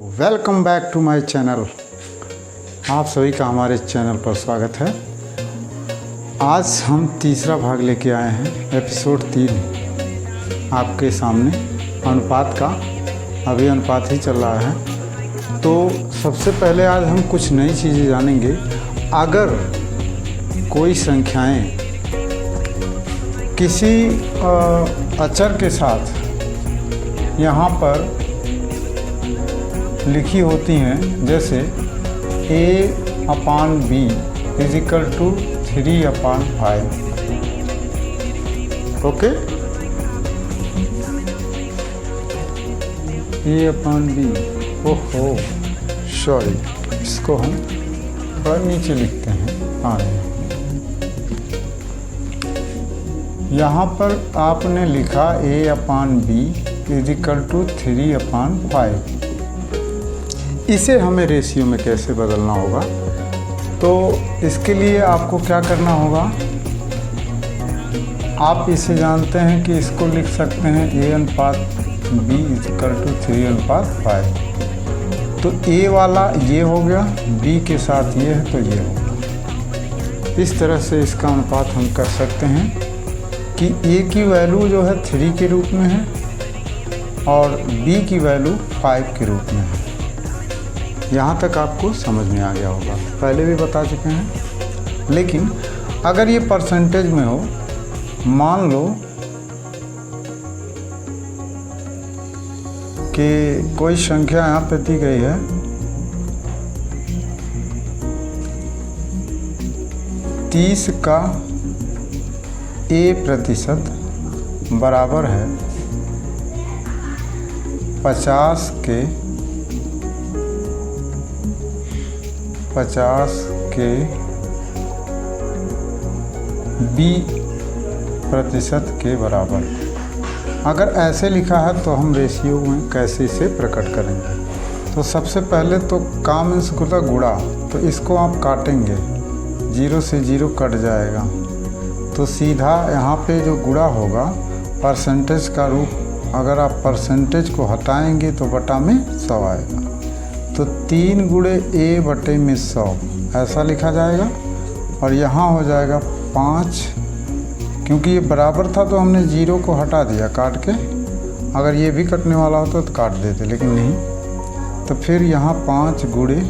Welcome back to my channel. आप सभी का हमारे चैनल पर स्वागत है। आज हम तीसरा भाग लेके आए हैं, एपिसोड 3 आपके सामने अनुपात का। अभी अनुपात ही चल रहा है। तो सबसे पहले आज हम कुछ नई चीज़ें जानेंगे। अगर कोई संख्याएं किसी अचर के साथ यहाँ पर लिखी होती हैं, जैसे a/b = 3/5। ओके, a/b, ओहो सॉरी, इसको हम थोड़ा नीचे लिखते हैं। यहाँ पर आपने लिखा a/b = 3/5। इसे हमें रेशियो में कैसे बदलना होगा? तो इसके लिए आपको क्या करना होगा? आप इसे जानते हैं कि इसको लिख सकते हैं a/b = 3/5। तो a वाला ये हो गया, b के साथ ये है तो ये होगा। इस तरह से इसका अनुपात हम कर सकते हैं कि a की वैल्यू जो है 3 के रूप में है और b की वैल्यू 5 के रूप में है। यहाँ तक आपको समझ में आ गया होगा, पहले भी बता चुके हैं। लेकिन अगर ये परसेंटेज में हो, मान लो कि कोई संख्या यहाँ पे दी गई है 30 का a% बराबर है 50 के b% के बराबर। अगर ऐसे लिखा है तो हम रेशियो में कैसे इसे प्रकट करेंगे? तो सबसे पहले तो काम होता गुणा, तो इसको आप काटेंगे, 0 से 0 कट जाएगा, तो सीधा यहाँ पे जो गुणा होगा परसेंटेज का रूप, अगर आप परसेंटेज को हटाएंगे तो बटा में 100 आएगा। तो 3 × a/100 ऐसा लिखा जाएगा। और यहाँ हो जाएगा 5, क्योंकि ये बराबर था तो हमने 0 को हटा दिया काट के। अगर ये भी कटने वाला होता तो काट देते, लेकिन नहीं। तो फिर यहाँ 5 ×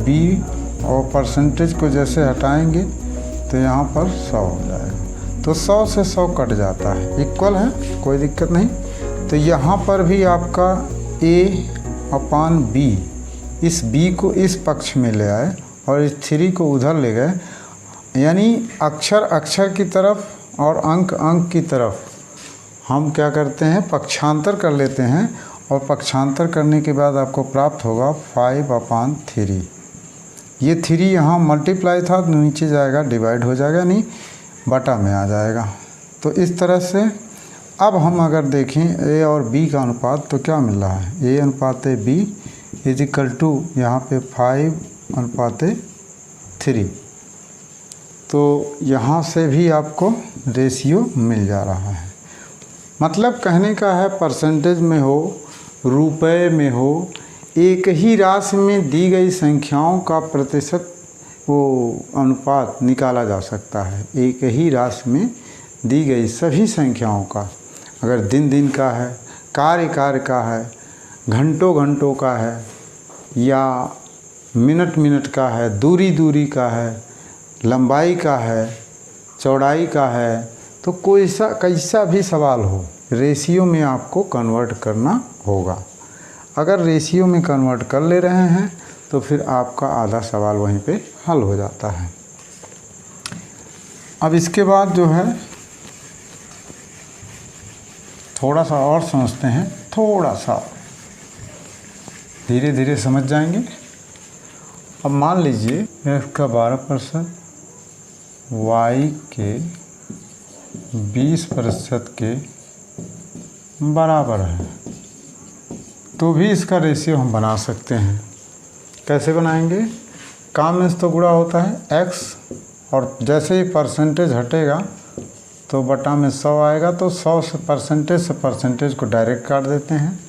b और परसेंटेज को जैसे हटाएंगे तो यहाँ पर 100 हो जाएगा। तो 100 से 100 कट जाता है, इक्वल है, कोई दिक्कत नहीं। तो यहाँ पर भी आपका a/b, इस b को इस पक्ष में ले आए और इस 3 को उधर ले गए, यानी अक्षर अक्षर की तरफ और अंक अंक की तरफ हम क्या करते हैं, पक्षांतर कर लेते हैं। और पक्षांतर करने के बाद आपको प्राप्त होगा 5/3। ये 3 यहाँ मल्टीप्लाई था तो नीचे जाएगा, डिवाइड हो जाएगा, नहीं बटा में आ जाएगा। तो इस तरह से अब हम अगर देखें a और b का अनुपात तो क्या मिल रहा है, a/b = यहाँ पे 5/3। तो यहाँ से भी आपको रेशियो मिल जा रहा है। मतलब कहने का है, परसेंटेज में हो, रुपए में हो, एक ही राशि में दी गई संख्याओं का प्रतिशत वो अनुपात निकाला जा सकता है। एक ही राशि में दी गई सभी संख्याओं का, अगर दिन दिन का है, कार्य कार्य का है, घंटों घंटों का है, या मिनट मिनट का है, दूरी दूरी का है, लंबाई का है, चौड़ाई का है, तो कोई सा कैसा भी सवाल हो, रेशियो में आपको कन्वर्ट करना होगा। अगर रेशियो में कन्वर्ट कर ले रहे हैं तो फिर आपका आधा सवाल वहीं पे हल हो जाता है। अब इसके बाद जो है थोड़ा सा और समझते हैं, थोड़ा सा धीरे धीरे समझ जाएंगे। अब मान लीजिए x का 12%, y के 20% के बराबर है, तो भी इसका रेशियो हम बना सकते हैं। कैसे बनाएंगे? काम में तो गुणा होता है x, और जैसे ही परसेंटेज हटेगा तो बटा में 100 आएगा, तो 100 से परसेंटेज को डायरेक्ट काट देते हैं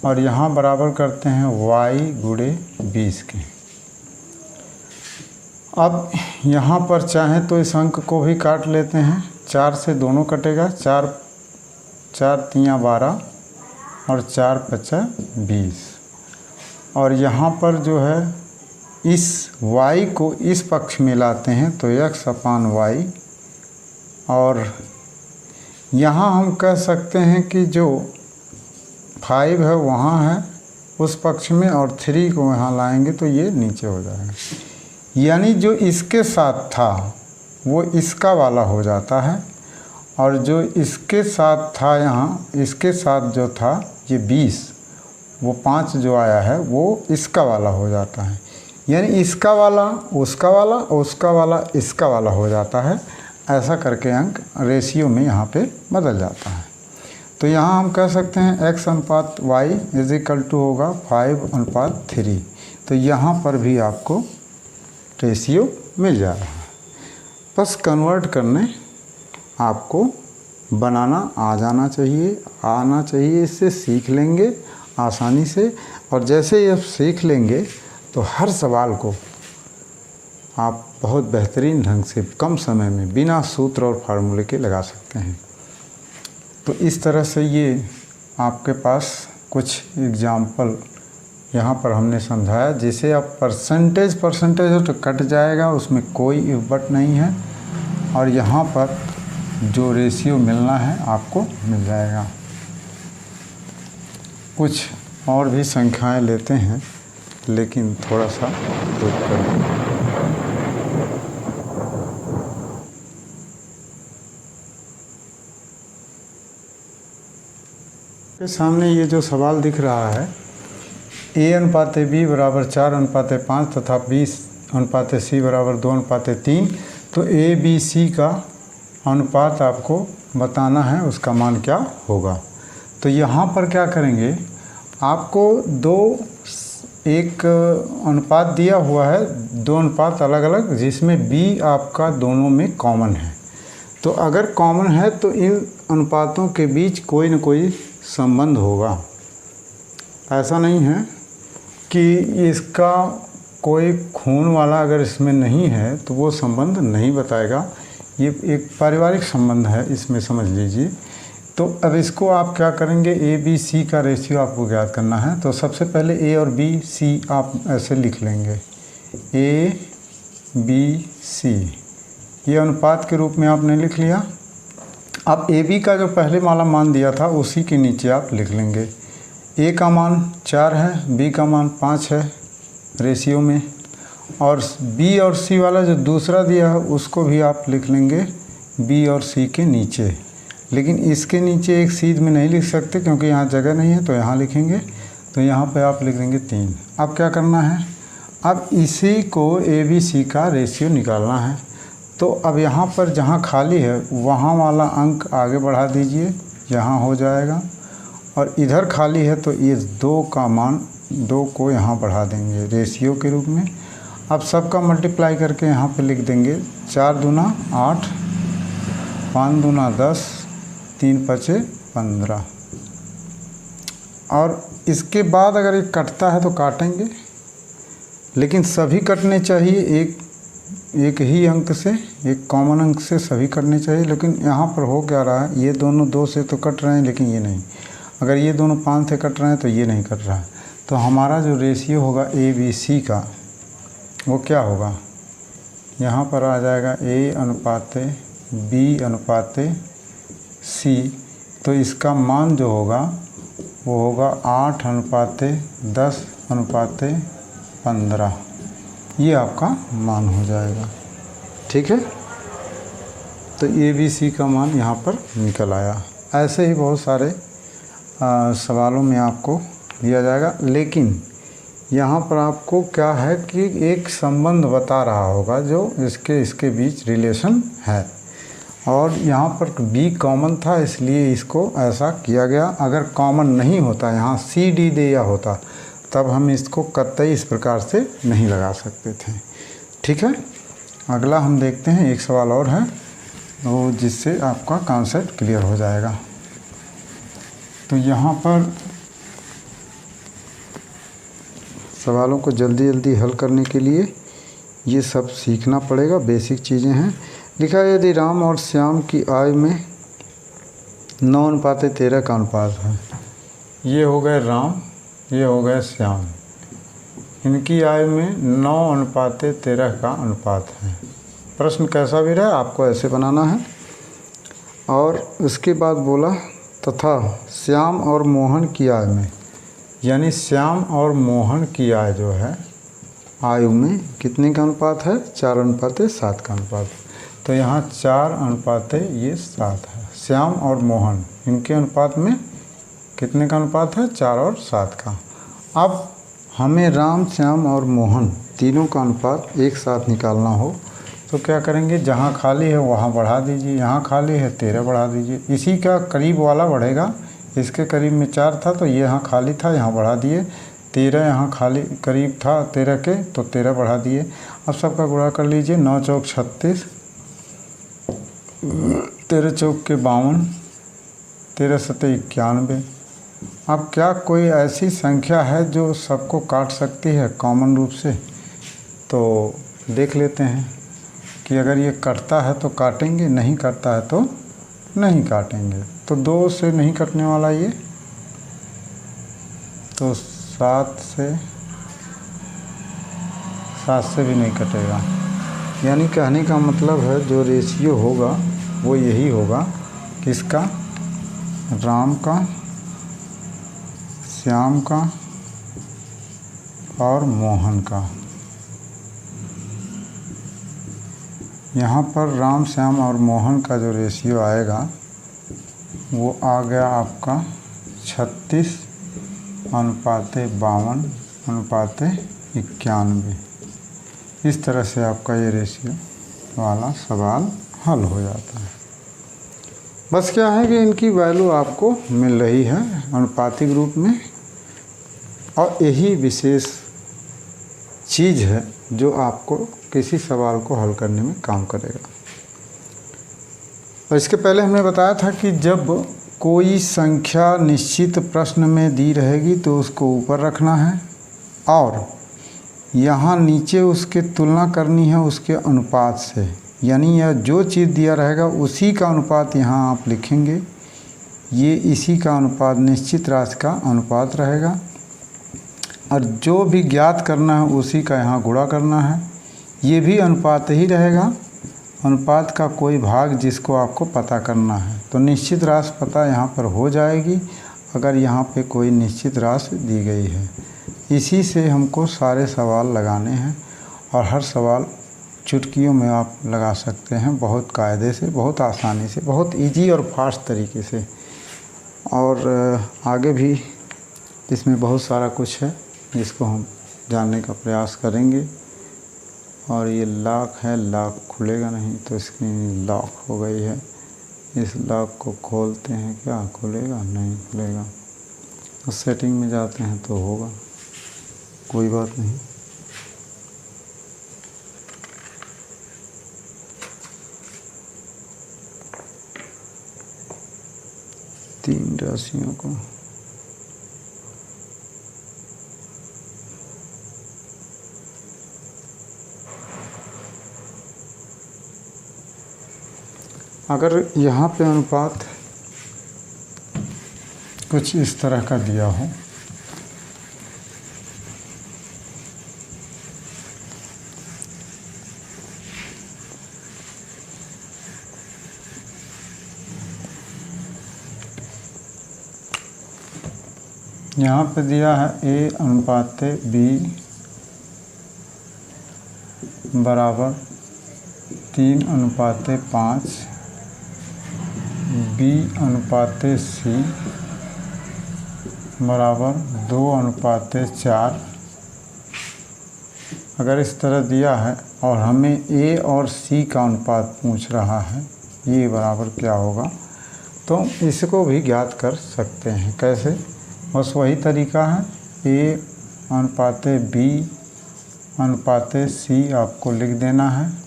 और यहाँ बराबर करते हैं y गुणे 20 के। अब यहाँ पर चाहें तो इस अंक को भी काट लेते हैं, 4 से दोनों कटेगा, 4 3 12 और 4 5 20। और यहाँ पर जो है इस y को इस पक्ष में लाते हैं तो x अपान y, और यहाँ हम कह सकते हैं कि जो 5 है वहाँ है उस पक्ष में और 3 को यहाँ लाएंगे तो ये नीचे हो जाएगा। यानी जो इसके साथ था वो इसका वाला हो जाता है, और जो इसके साथ था यहाँ, इसके साथ जो था ये 20, वो 5 जो आया है वो इसका वाला हो जाता है। यानी इसका वाला उसका वाला और उसका वाला इसका वाला हो जाता है। ऐसा करके अंक रेशियो में यहाँ पे बदल जाता है। तो यहाँ हम कह सकते हैं x अनुपात y इज इक्वल टू होगा 5 अनुपात 3। तो यहाँ पर भी आपको रेशियो मिल जा रहा है। बस कन्वर्ट करने आपको बनाना आ जाना चाहिए, आना चाहिए, इससे सीख लेंगे आसानी से। और जैसे ही आप सीख लेंगे तो हर सवाल को आप बहुत बेहतरीन ढंग से कम समय में बिना सूत्र और फार्मूले के लगा सकते हैं। तो इस तरह से ये आपके पास कुछ एग्जाम्पल यहाँ पर हमने समझाया। जिसे आप परसेंटेज हो तो कट जाएगा, उसमें कोई इफ बट नहीं है, और यहाँ पर जो रेशियो मिलना है आपको मिल जाएगा। कुछ और भी संख्याएं लेते हैं, लेकिन थोड़ा सा रुक कर। के सामने ये जो सवाल दिख रहा है, a अनुपात b बराबर 4 अनुपात 5 तथा 20 अनुपात c बराबर 2 अनुपात 3। तो a b c का अनुपात आपको बताना है, उसका मान क्या होगा। तो यहाँ पर क्या करेंगे, आपको एक अनुपात दिया हुआ है, 2 अनुपात अलग अलग, जिसमें b आपका दोनों में कॉमन है। तो अगर कॉमन है तो इन अनुपातों के बीच कोई न कोई संबंध होगा। ऐसा नहीं है कि इसका कोई खून वाला अगर इसमें नहीं है तो वो संबंध नहीं बताएगा। ये एक पारिवारिक संबंध है, इसमें समझ लीजिए। तो अब इसको आप क्या करेंगे, ए बी सी का रेशियो आपको ज्ञात करना है। तो सबसे पहले ए और बी सी आप ऐसे लिख लेंगे, ए बी सी, ये अनुपात के रूप में आपने लिख लिया। अब ए बी का जो पहले वाला मान दिया था उसी के नीचे आप लिख लेंगे। ए का मान 4 है, बी का मान 5 है रेशियो में, और बी और सी वाला जो दूसरा दिया है उसको भी आप लिख लेंगे बी और सी के नीचे। लेकिन इसके नीचे एक सीध में नहीं लिख सकते क्योंकि यहाँ जगह नहीं है, तो यहाँ लिखेंगे। तो यहाँ पे आप लिख देंगे 3। अब क्या करना है, अब इसी को ए बी सी का रेशियो निकालना है। तो अब यहाँ पर जहाँ खाली है वहाँ वाला अंक आगे बढ़ा दीजिए, यहाँ हो जाएगा। और इधर खाली है तो ये 2 का मान 2 को यहाँ बढ़ा देंगे रेशियो के रूप में। अब सबका मल्टीप्लाई करके यहाँ पे लिख देंगे 4 दूना 8, 5 दूना 10, 3 पचे 15। और इसके बाद अगर ये कटता है तो काटेंगे, लेकिन सभी कटने चाहिए एक ही अंक से, एक कॉमन अंक से सभी कटने चाहिए। लेकिन यहाँ पर हो क्या रहा है, ये दोनों 2 से तो कट रहे हैं लेकिन ये नहीं। अगर ये दोनों 5 से कट रहे हैं तो ये नहीं कट रहा है। तो हमारा जो रेशियो होगा ए बी सी का वो क्या होगा, यहाँ पर आ जाएगा ए अनुपात बी अनुपात सी। तो इसका मान जो होगा वो होगा 8 अनुपात 10 अनुपात 15। ये आपका मान हो जाएगा, ठीक है। तो ए बी सी का मान यहाँ पर निकल आया। ऐसे ही बहुत सारे सवालों में आपको दिया जाएगा, लेकिन यहाँ पर आपको क्या है कि एक संबंध बता रहा होगा जो इसके बीच रिलेशन है। और यहाँ पर बी कॉमन था इसलिए इसको ऐसा किया गया। अगर कॉमन नहीं होता, यहाँ सी डी दिया होता, तब हम इसको कतई इस प्रकार से नहीं लगा सकते थे, ठीक है। अगला हम देखते हैं, एक सवाल और है तो जिससे आपका कॉन्सेप्ट क्लियर हो जाएगा। तो यहाँ पर सवालों को जल्दी जल्दी हल करने के लिए ये सब सीखना पड़ेगा, बेसिक चीज़ें हैं। लिखा है यदि राम और श्याम की आयु में 9:13 का अनुपात है। ये हो गए राम, ये हो गए श्याम, इनकी आयु में 9:13 का अनुपात है। प्रश्न कैसा भी रहा आपको ऐसे बनाना है। और उसके बाद बोला तथा श्याम और मोहन की आयु में, यानी श्याम और मोहन की आयु जो है आयु में कितने का अनुपात है? 4:7 का अनुपात। तो यहाँ 4:7 है। श्याम और मोहन इनके अनुपात में कितने का अनुपात है? 4 और 7 का। अब हमें राम, श्याम और मोहन तीनों का अनुपात एक साथ निकालना हो तो क्या करेंगे? जहाँ खाली है वहाँ बढ़ा दीजिए, यहाँ खाली है 13 बढ़ा दीजिए। इसी का करीब वाला बढ़ेगा, इसके करीब में 4 था तो ये यहाँ खाली था, यहाँ बढ़ा दिए। 13 यहाँ खाली करीब था 13 के, तो 13 बढ़ा दिए। अब सबका गुणा कर लीजिए। 9 चौक 36, 13 चौक के 52, 13 सते 91। अब क्या कोई ऐसी संख्या है जो सबको काट सकती है कॉमन रूप से? तो देख लेते हैं कि अगर ये कटता है तो काटेंगे, नहीं कटता है तो नहीं काटेंगे। तो 2 से नहीं कटने वाला ये, तो 7 से भी नहीं कटेगा। यानी कहने का मतलब है जो रेशियो होगा वो यही होगा, किसका? राम का, श्याम का और मोहन का। यहाँ पर राम, श्याम और मोहन का जो रेशियो आएगा वो आ गया आपका 36:52:91। इस तरह से आपका ये रेशियो वाला सवाल हल हो जाता है। बस क्या है कि इनकी वैल्यू आपको मिल रही है अनुपातिक रूप में, और यही विशेष चीज़ है जो आपको किसी सवाल को हल करने में काम करेगा। और इसके पहले हमने बताया था कि जब कोई संख्या निश्चित प्रश्न में दी रहेगी तो उसको ऊपर रखना है, और यहाँ नीचे उसके तुलना करनी है उसके अनुपात से। यानी यह जो चीज़ दिया रहेगा उसी का अनुपात यहाँ आप लिखेंगे। ये इसी का अनुपात, निश्चित राशि का अनुपात रहेगा, और जो भी ज्ञात करना है उसी का यहाँ गुणा करना है। ये भी अनुपात ही रहेगा, अनुपात का कोई भाग जिसको आपको पता करना है। तो निश्चित राशि पता यहाँ पर हो जाएगी अगर यहाँ पे कोई निश्चित राशि दी गई है। इसी से हमको सारे सवाल लगाने हैं, और हर सवाल चुटकियों में आप लगा सकते हैं, बहुत कायदे से, बहुत आसानी से, बहुत इजी और फास्ट तरीके से। और आगे भी इसमें बहुत सारा कुछ है जिसको हम जानने का प्रयास करेंगे। और ये लॉक है, लॉक खुलेगा नहीं तो स्क्रीन लॉक हो गई है। इस लॉक को खोलते हैं, क्या खुलेगा? नहीं खुलेगा। तो सेटिंग में जाते हैं तो होगा, कोई बात नहीं। तीन राशियों को अगर यहाँ पे अनुपात कुछ इस तरह का दिया हो, यहाँ पे दिया है A/B बराबर 3/5, B/C बराबर 2/4। अगर इस तरह दिया है और हमें A और C का अनुपात पूछ रहा है, ये बराबर क्या होगा, तो इसको भी ज्ञात कर सकते हैं। कैसे? बस वही तरीका है, A/B/C आपको लिख देना है।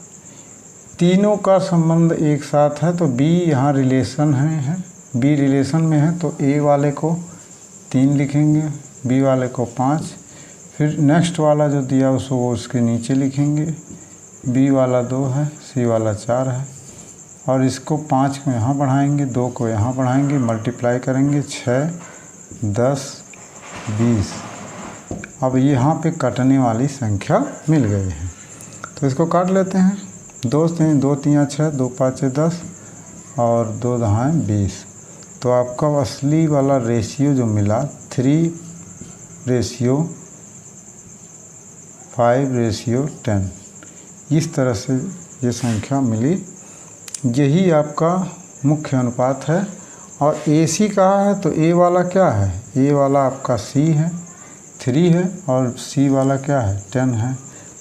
तीनों का संबंध एक साथ है तो B यहाँ रिलेशन है, B रिलेशन में है तो A वाले को 3 लिखेंगे, B वाले को 5, फिर नेक्स्ट वाला जो दिया उसको वो उसके नीचे लिखेंगे। बी वाला 2 है, सी वाला 4 है, और इसको 5 को यहाँ बढ़ाएंगे, 2 को यहाँ बढ़ाएंगे, मल्टीप्लाई करेंगे 6, 10, 20। अब यहाँ पे कटने वाली संख्या मिल गई है, तो इसको काट लेते हैं। 2 3 6, 2 5 10 और 2 10 20। तो आपका असली वाला रेशियो जो मिला 3:5:10, इस तरह से ये संख्या मिली। यही आपका मुख्य अनुपात है। और AC कहा है तो A वाला क्या है, A वाला आपका C है, 3 है, और C वाला क्या है, 10 है।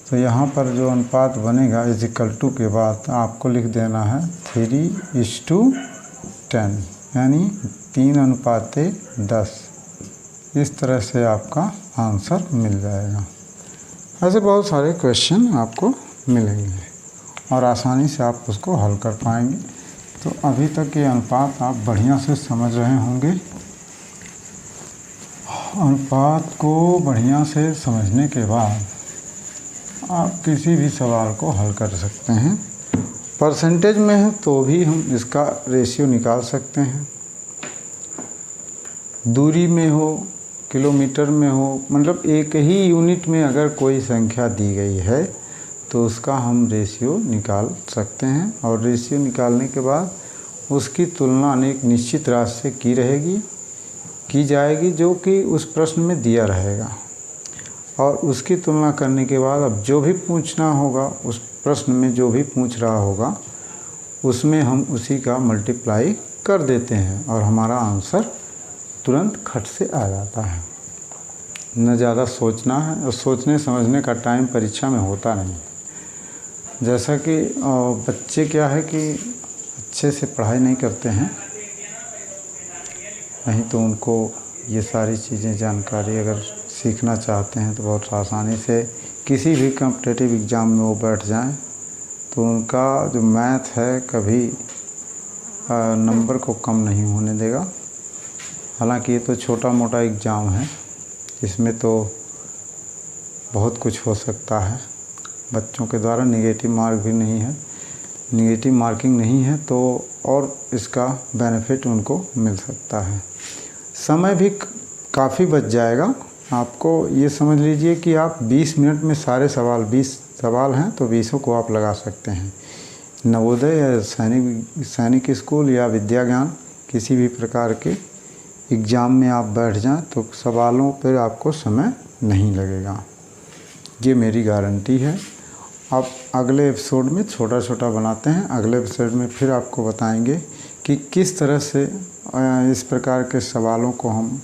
तो यहाँ पर जो अनुपात बनेगा = के बाद आपको लिख देना है 3:10, यानी 3:10। इस तरह से आपका आंसर मिल जाएगा। ऐसे बहुत सारे क्वेश्चन आपको मिलेंगे और आसानी से आप उसको हल कर पाएंगे। तो अभी तक ये अनुपात आप बढ़िया से समझ रहे होंगे। अनुपात को बढ़िया से समझने के बाद आप किसी भी सवाल को हल कर सकते हैं। परसेंटेज में है तो भी हम इसका रेशियो निकाल सकते हैं। दूरी में हो, किलोमीटर में हो, मतलब एक ही यूनिट में अगर कोई संख्या दी गई है तो उसका हम रेशियो निकाल सकते हैं। और रेशियो निकालने के बाद उसकी तुलना एक निश्चित राशि से की जाएगी जो कि उस प्रश्न में दिया रहेगा। और उसकी तुलना करने के बाद अब जो भी पूछना होगा, उस प्रश्न में जो भी पूछ रहा होगा उसमें हम उसी का मल्टीप्लाई कर देते हैं और हमारा आंसर तुरंत खट से आ जाता है। न ज़्यादा सोचना है, और सोचने समझने का टाइम परीक्षा में होता नहीं। जैसा कि बच्चे क्या है कि अच्छे से पढ़ाई नहीं करते हैं, नहीं तो उनको ये सारी चीज़ें जानकारी अगर सीखना चाहते हैं तो बहुत आसानी से किसी भी कॉम्पिटिटिव एग्ज़ाम में वो बैठ जाएं तो उनका जो मैथ है कभी नंबर को कम नहीं होने देगा। हालांकि ये तो छोटा मोटा एग्ज़ाम है, इसमें तो बहुत कुछ हो सकता है। बच्चों के द्वारा नेगेटिव मार्क भी नहीं है, नेगेटिव मार्किंग नहीं है, तो और इसका बेनिफिट उनको मिल सकता है। समय भी काफ़ी बच जाएगा। आपको ये समझ लीजिए कि आप 20 मिनट में सारे सवाल, 20 सवाल हैं तो 20 को आप लगा सकते हैं। नवोदय या सैनिक स्कूल या विद्या ज्ञान किसी भी प्रकार के एग्ज़ाम में आप बैठ जाएं तो सवालों पर आपको समय नहीं लगेगा, ये मेरी गारंटी है। अब अगले एपिसोड में छोटा छोटा बनाते हैं। अगले एपिसोड में फिर आपको बताएंगे कि किस तरह से इस प्रकार के सवालों को हम